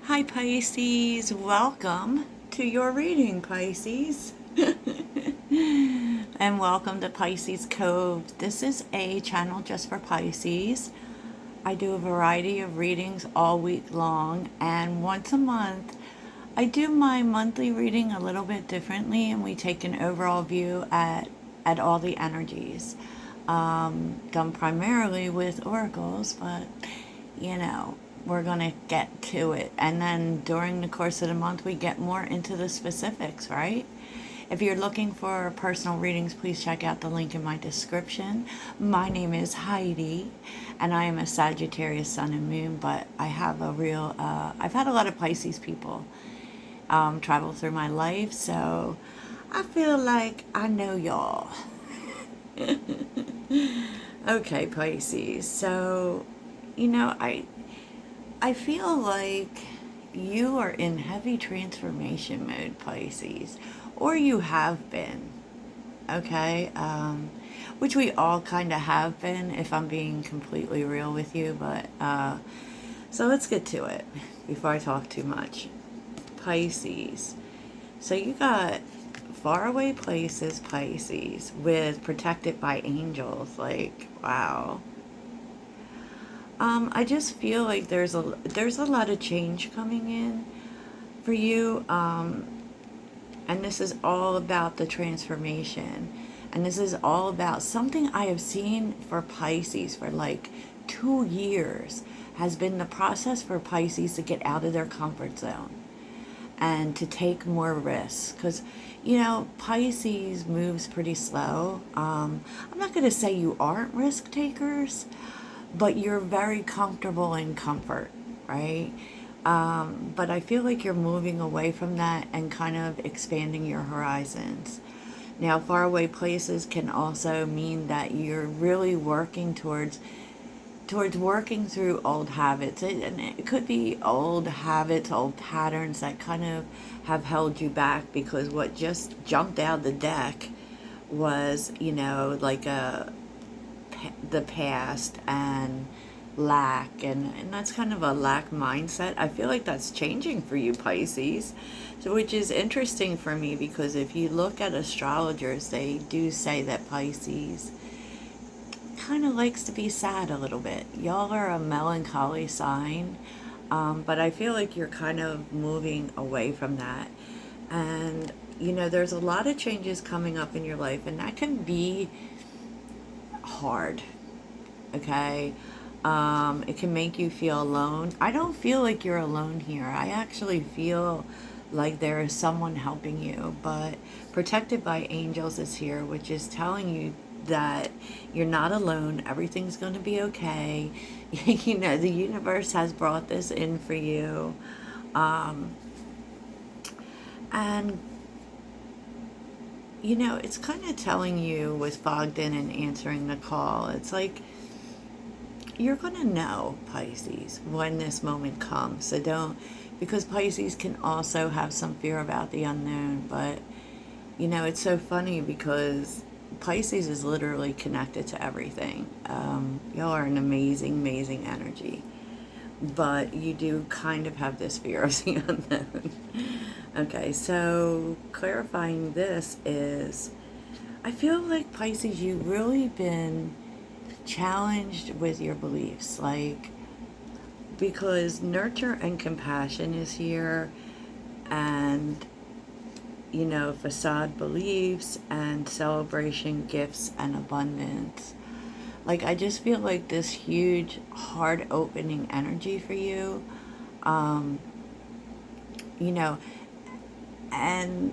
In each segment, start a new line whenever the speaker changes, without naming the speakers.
Hi Pisces, welcome to your reading, Pisces. And welcome to Pisces Cove. This is a channel just for Pisces. I do a variety of readings all week long, and once a month I do my monthly reading a little bit differently, and we take an overall view at all the energies. Done primarily with oracles, but you know, we're going to get to it. And then during the course of the month, we get more into the specifics, right? If you're looking for personal readings, please check out the link in my description. My name is Heidi, and I am a Sagittarius Sun and Moon, but I have I've had a lot of Pisces people travel through my life, so I feel like I know y'all. Okay, Pisces. So, I feel like you are in heavy transformation mode, Pisces, or you have been, okay? Which we all kind of have been, if I'm being completely real with you, but so let's get to it before I talk too much. Pisces. So you got faraway places, Pisces, with protected by angels. Like, wow. I just feel like there's a lot of change coming in for you, and this is all about the transformation, and this is all about something I have seen for Pisces for like 2 years has been the process for Pisces to get out of their comfort zone and to take more risks, because Pisces moves pretty slow. I'm not going to say you aren't risk takers, but you're very comfortable in comfort, right? But I feel like you're moving away from that and kind of expanding your horizons. Now, faraway places can also mean that you're really working towards working through old habits. And it could be old habits, old patterns that kind of have held you back, because what just jumped out the deck was, like the past and lack, and that's kind of a lack mindset. I feel like that's changing for you, Pisces. So, which is interesting for me, because if you look at astrologers, they do say that Pisces kind of likes to be sad a little bit. Y'all are a melancholy sign, but I feel like you're kind of moving away from that. And there's a lot of changes coming up in your life, and that can be hard. Okay. It can make you feel alone. I don't feel like you're alone here. I actually feel like there is someone helping you, but protected by angels is here, which is telling you that you're not alone. Everything's going to be okay. The universe has brought this in for you. And it's kind of telling you with fogged in and answering the call. It's like you're going to know, Pisces, when this moment comes. So don't, because Pisces can also have some fear about the unknown. But, it's so funny because Pisces is literally connected to everything. Y'all are an amazing, amazing energy. But you do kind of have this fear of the unknown. Okay, so clarifying this is, I feel like Pisces, you've really been challenged with your beliefs, like, because nurture and compassion is here, and facade beliefs and celebration, gifts, and abundance. Like, I just feel like this huge heart opening energy for you, you know and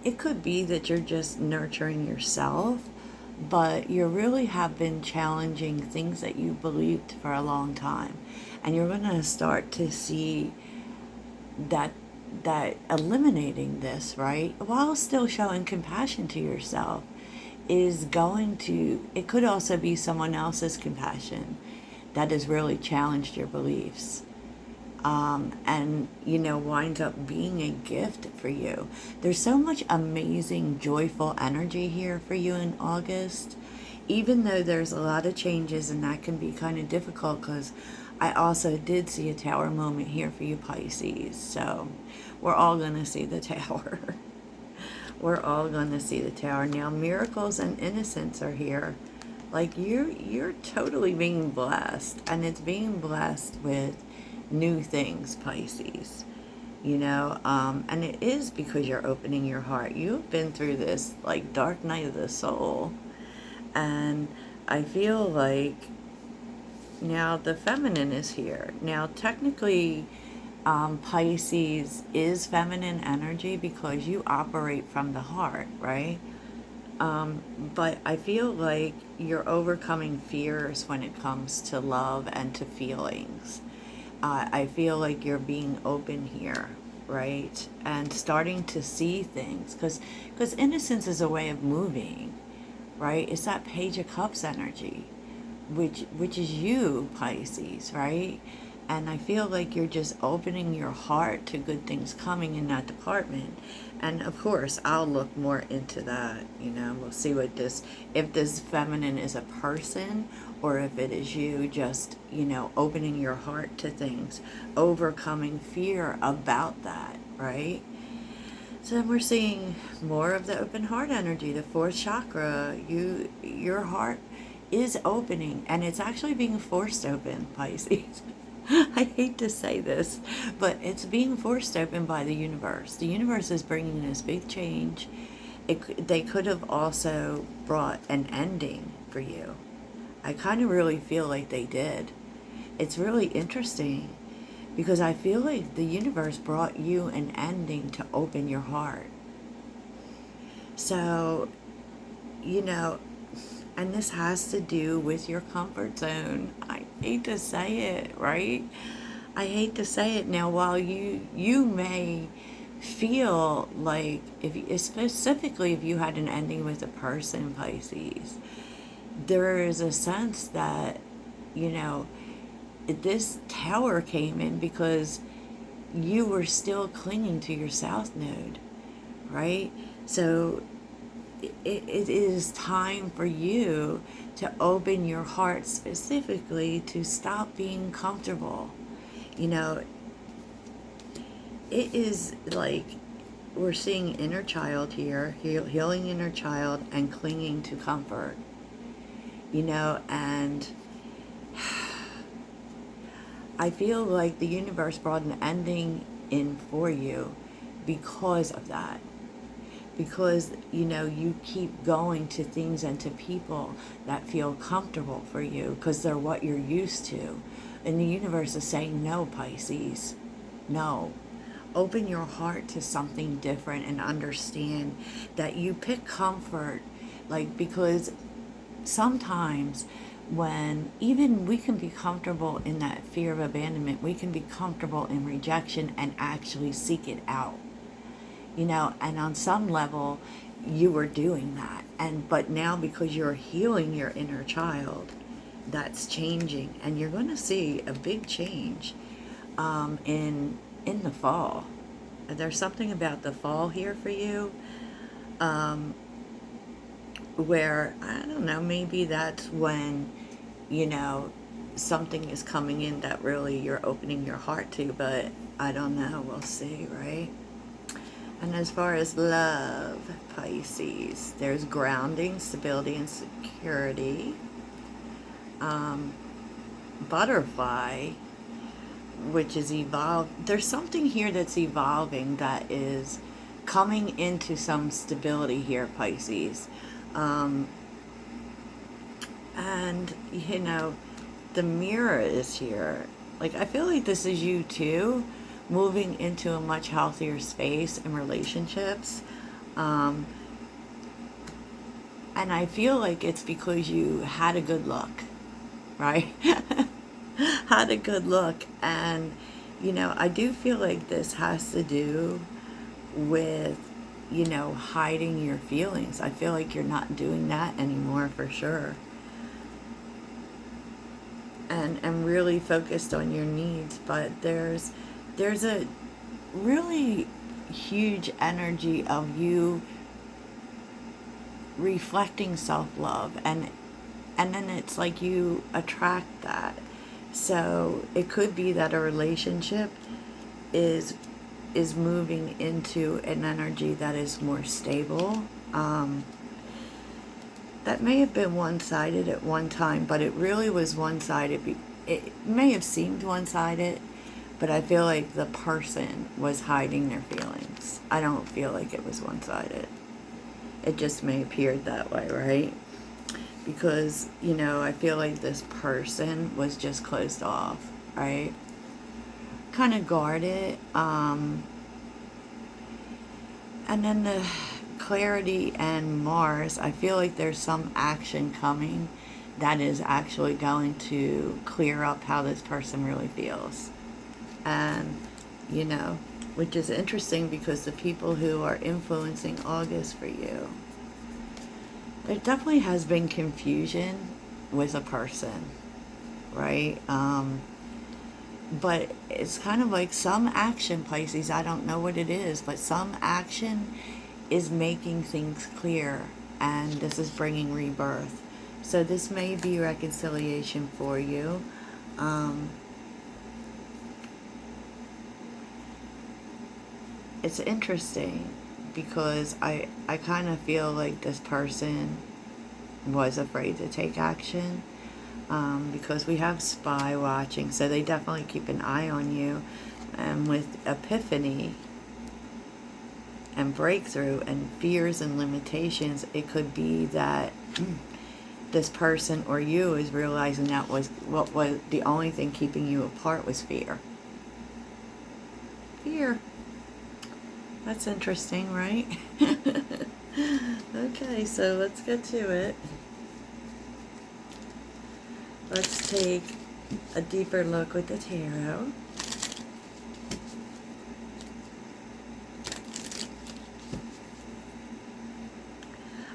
it could be that you're just nurturing yourself, but you really have been challenging things that you believed for a long time, and you're going to start to see that eliminating this, right, while still showing compassion to yourself, is going to, it could also be someone else's compassion that has really challenged your beliefs, and winds up being a gift for you. There's so much amazing, joyful energy here for you in August, even though there's a lot of changes, and that can be kind of difficult, because I also did see a tower moment here for you Pisces. So we're all going to see the tower. We're all going to see the tower. Now miracles and innocence are here. Like you're totally being blessed, and it's being blessed with new things, Pisces. And it is because you're opening your heart. You've been through this like dark night of the soul, and I feel like now the feminine is here. Now technically, Pisces is feminine energy because you operate from the heart, right? But I feel like you're overcoming fears when it comes to love and to feelings. I feel like you're being open here, right? And starting to see things. Because innocence is a way of moving, right? It's that Page of Cups energy, which is you, Pisces, right? And I feel like you're just opening your heart to good things coming in that department. And of course, I'll look more into that. We'll see if this feminine is a person or if it is you just, opening your heart to things, overcoming fear about that, right? So then we're seeing more of the open heart energy, the fourth chakra. Your heart is opening, and it's actually being forced open, Pisces. I hate to say this, but it's being forced open by the universe. The universe is bringing this big change. They could have also brought an ending for you. I kind of really feel like they did. It's really interesting because I feel like the universe brought you an ending to open your heart. So, and this has to do with your comfort zone. I hate to say it, right? I hate to say it. Now, while you may feel like, specifically if you had an ending with a person, Pisces, there is a sense that, this tower came in because you were still clinging to your south node, right? So it is time for you to open your heart specifically to stop being comfortable. It is like we're seeing inner child here, healing inner child and clinging to comfort, and I feel like the universe brought an ending in for you because of that. Because, you keep going to things and to people that feel comfortable for you because they're what you're used to. And the universe is saying, no, Pisces, no. Open your heart to something different and understand that you pick comfort, because sometimes when even we can be comfortable in that fear of abandonment, we can be comfortable in rejection and actually seek it out. And on some level you were doing that, but now because you're healing your inner child, that's changing, and you're going to see a big change in the fall. There's something about the fall here for you, where I don't know, maybe that's when something is coming in that really you're opening your heart to, but I don't know, we'll see, right? And as far as love, Pisces, there's grounding, stability, and security. Butterfly, which is evolved. There's something here that's evolving that is coming into some stability here, Pisces. And, the mirror is here. I feel like this is you too, moving into a much healthier space in relationships. And I feel like it's because you had a good look, right? Had a good look. And, I do feel like this has to do with, hiding your feelings. I feel like you're not doing that anymore for sure. And really focused on your needs. But there's a really huge energy of you reflecting self-love, and then it's like you attract that. So it could be that a relationship is moving into an energy that is more stable. That may have been one-sided at one time, but it really was one-sided. It may have seemed one-sided, but I feel like the person was hiding their feelings. I don't feel like it was one-sided. It just may appear that way, right? Because, I feel like this person was just closed off, right? Kind of guarded. And then the clarity and Mars, I feel like there's some action coming that is actually going to clear up how this person really feels. And, which is interesting because the people who are influencing August for you, there definitely has been confusion with a person, right? But it's kind of like some action, Pisces, I don't know what it is, but some action is making things clear, and this is bringing rebirth. So this may be reconciliation for you. It's interesting because I kind of feel like this person was afraid to take action, because we have spy watching, so they definitely keep an eye on you. And with epiphany and breakthrough and fears and limitations, it could be that this person or you is realizing that was what was the only thing keeping you apart was fear. Fear. That's interesting, right? Okay, so let's get to it. Let's take a deeper look with the tarot.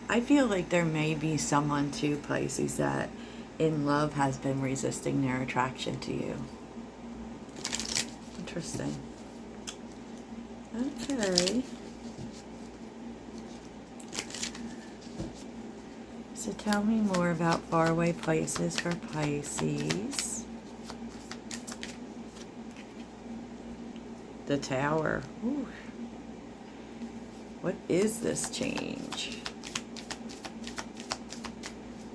I feel like there may be someone too, Pisces, that in love has been resisting their attraction to you. Interesting. Okay. So tell me more about faraway places for Pisces. The Tower. Ooh. What is this change?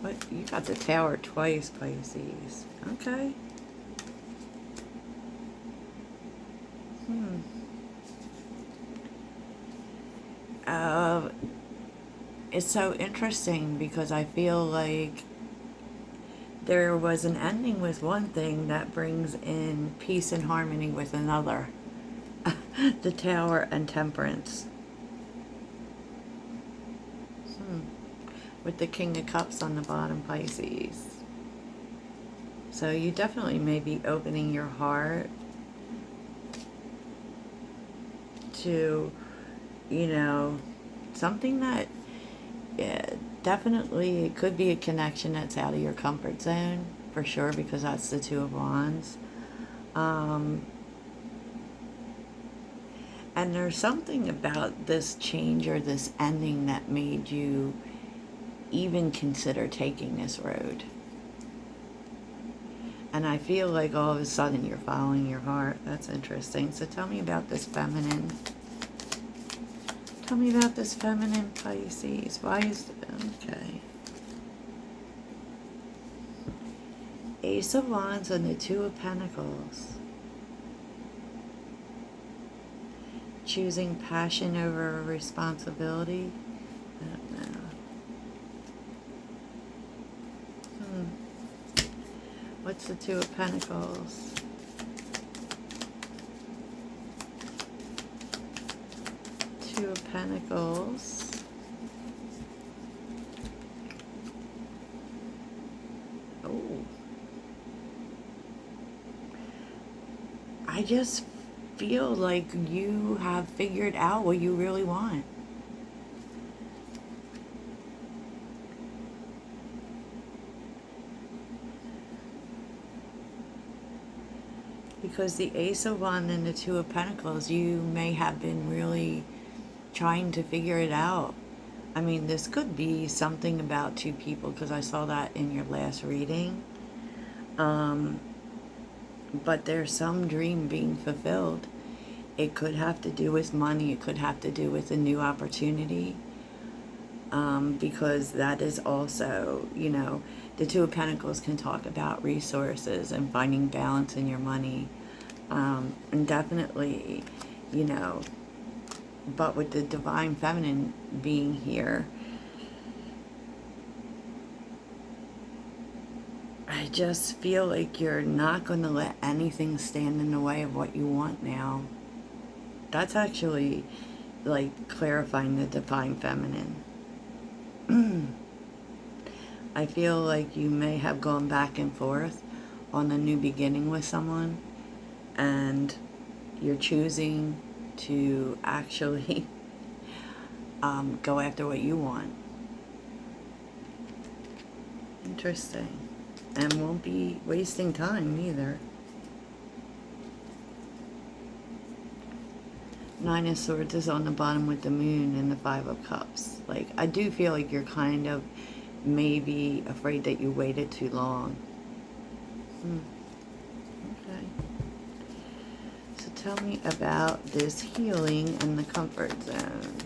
What? You got the Tower twice, Pisces. Okay. It's so interesting because I feel like there was an ending with one thing that brings in peace and harmony with another. The Tower and Temperance. With the King of Cups on the bottom, Pisces. So you definitely may be opening your heart to, something that, yeah, definitely it could be a connection that's out of your comfort zone, for sure, because that's the Two of Wands. And there's something about this change or this ending that made you even consider taking this road. And I feel like all of a sudden you're following your heart. That's interesting. So tell me about this feminine. Tell me about this feminine, Pisces. Why is it? Okay. Ace of Wands and the Two of Pentacles. Choosing passion over responsibility. I don't know. What's the Two of Pentacles? Two of Pentacles. Oh. I just feel like you have figured out what you really want. Because the Ace of Wands and the Two of Pentacles, you may have been really trying to figure it out. I mean, this could be something about two people, because I saw that in your last reading. but there's some dream being fulfilled. It could have to do with money. It could have to do with a new opportunity. Because that is also, you know, the Two of Pentacles can talk about resources and finding balance in your money. And definitely, you know, but with the Divine Feminine being here, I just feel like you're not going to let anything stand in the way of what you want now. That's actually like clarifying the Divine Feminine. I feel like you may have gone back and forth on the new beginning with someone, and you're choosing to actually go after what you want. Interesting. And won't be wasting time either. Nine of Swords is on the bottom with the Moon and the Five of Cups. Like, I do feel like you're kind of maybe afraid that you waited too long. Okay. So tell me about this healing and the comfort zone.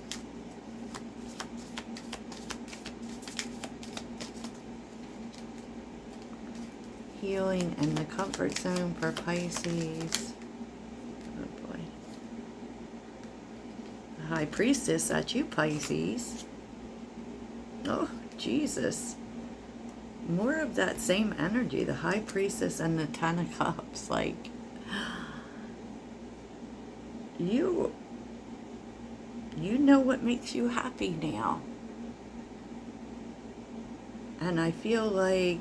Healing and the comfort zone for Pisces. Oh boy. The High Priestess, that's you, Pisces. Oh, Jesus. More of that same energy. The High Priestess and the Ten of Cups. Like, you know what makes you happy now. And I feel like,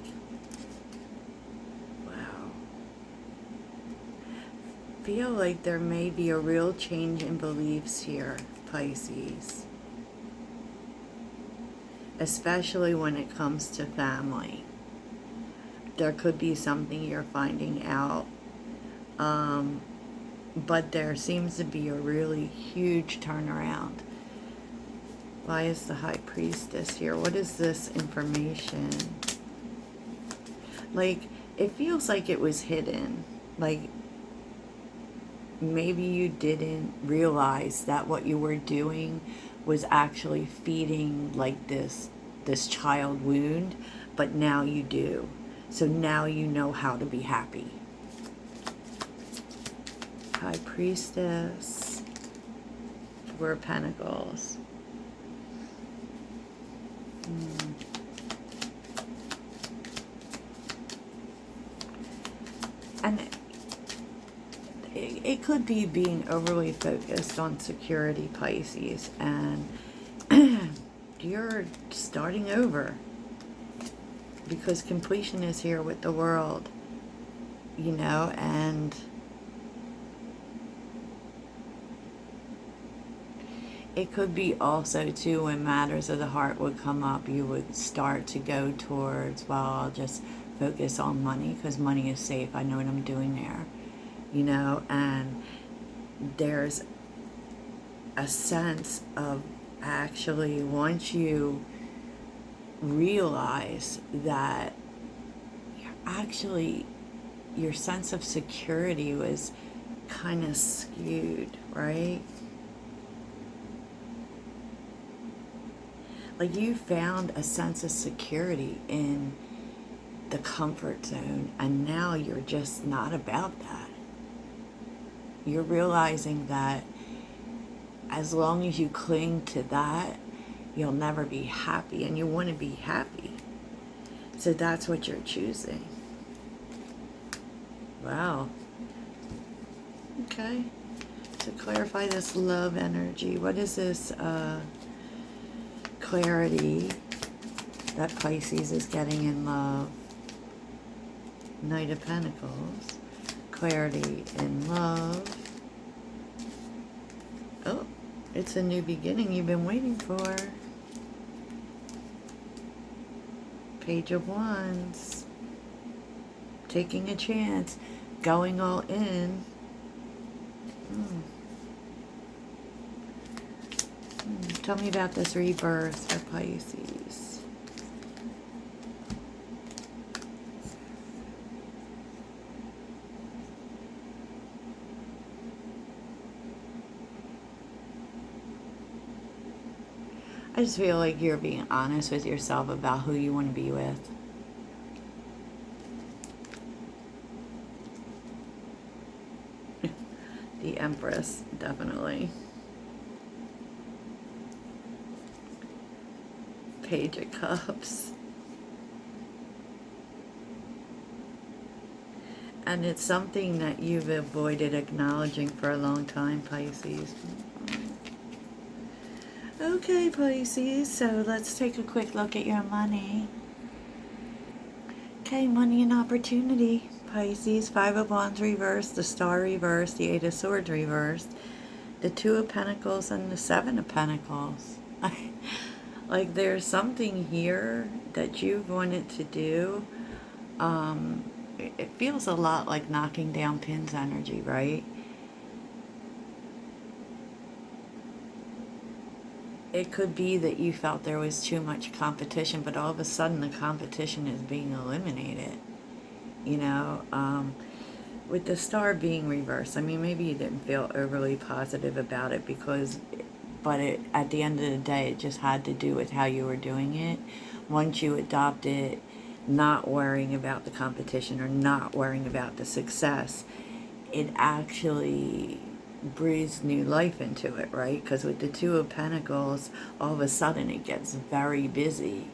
feel like there may be a real change in beliefs here, Pisces. Especially when it comes to family. There could be something you're finding out. But there seems to be a really huge turnaround. Why is the High Priestess here? What is this information? Like, it feels like it was hidden. Like, maybe you didn't realize that what you were doing was actually feeding like this child wound, but now you do. So now you know how to be happy. High Priestess, Four of Pentacles. And it could be being overly focused on security, Pisces, and you're starting over because completion is here with the World, you know, and it could be also too when matters of the heart would come up, you would start to go towards, well, I'll just focus on money because money is safe. I know what I'm doing there, you know, and there's a sense of actually once you realize that you're actually, your sense of security was kind of skewed, right? Like you found a sense of security in the comfort zone, and now you're just not about that. You're realizing that as long as you cling to that, you'll never be happy, and you want to be happy. So that's what you're choosing. Wow. Okay. To clarify this love energy, what is this clarity that Pisces is getting in love? Knight of Pentacles. Clarity in love. Oh, it's a new beginning you've been waiting for. Page of Wands. Taking a chance. Going all in. Tell me about this rebirth for Pisces. I just feel like you're being honest with yourself about who you want to be with. The Empress, definitely. Page of Cups. And it's something that you've avoided acknowledging for a long time, Pisces. Okay, Pisces, so let's take a quick look at your money. Okay, money and opportunity. Pisces, Five of Wands reversed, the Star reversed, the Eight of Swords reversed, the Two of Pentacles, and the Seven of Pentacles. Like, there's something here that you've wanted to do. It feels a lot like knocking down pins energy, right? It could be that you felt there was too much competition, but all of a sudden the competition is being eliminated. You know, with the Star being reversed, I mean, maybe you didn't feel overly positive about it but at the end of the day, it just had to do with how you were doing it. Once you adopted not worrying about the competition or not worrying about the success, it actually breathes new life into it, right? Because with the Two of Pentacles, all of a sudden it gets very busy,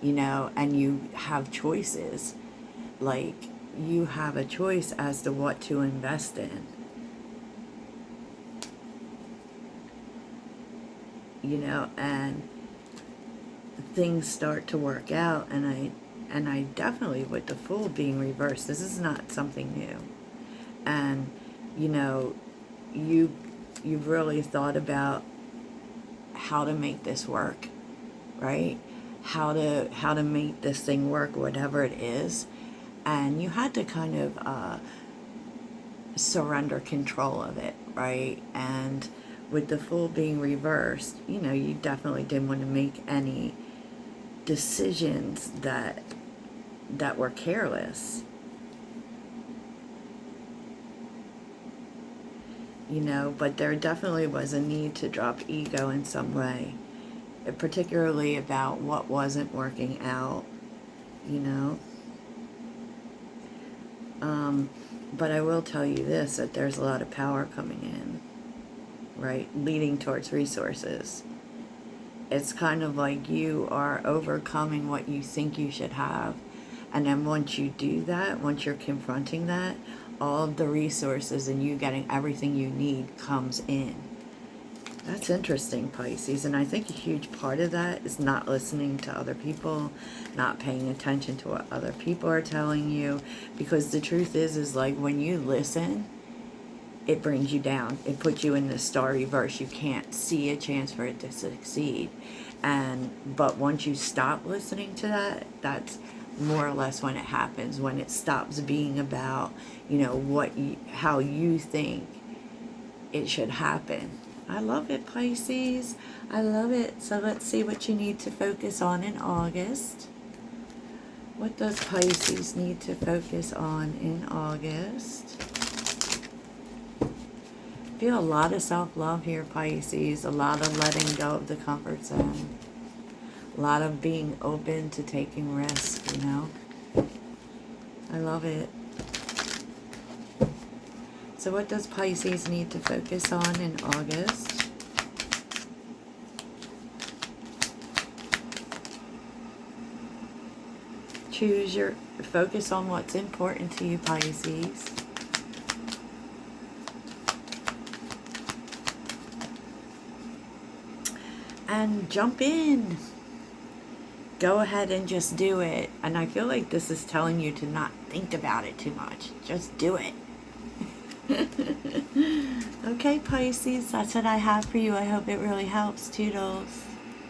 you know, and you have choices. Like, you have a choice as to what to invest in. You know, and things start to work out, and I definitely, with the Fool being reversed, this is not something new. And, you know, you've really thought about how to make this work, right? How to make this thing work, whatever it is. And you had to kind of surrender control of it, right? And with the Fool being reversed, you know, you definitely didn't want to make any decisions that were careless. You know, but there definitely was a need to drop ego in some way, particularly about what wasn't working out, you know. But I will tell you this, that there's a lot of power coming in, right, leading towards resources. It's kind of like you are overcoming what you think you should have. And then once you do that, once you're confronting that, all of the resources and you getting everything you need comes in. That's interesting, Pisces. And I think a huge part of that is not listening to other people, not paying attention to what other people are telling you. Because the truth is like, when you listen, it brings you down. It puts you in the Star reverse. You can't see a chance for it to succeed. But once you stop listening to that, that's more or less when it happens, when it stops being about, you know, how you think it should happen. I love it, Pisces. I love it. So let's see what you need to focus on in August. What does Pisces need to focus on in August? Feel a lot of self-love here, Pisces. A lot of letting go of the comfort zone. A lot of being open to taking risks, you know. I love it. So what does Pisces need to focus on in August? Focus on what's important to you, Pisces. And jump in. Go ahead and just do it. And I feel like this is telling you to not think about it too much. Just do it. Okay, Pisces, that's what I have for you. I hope it really helps. Toodles.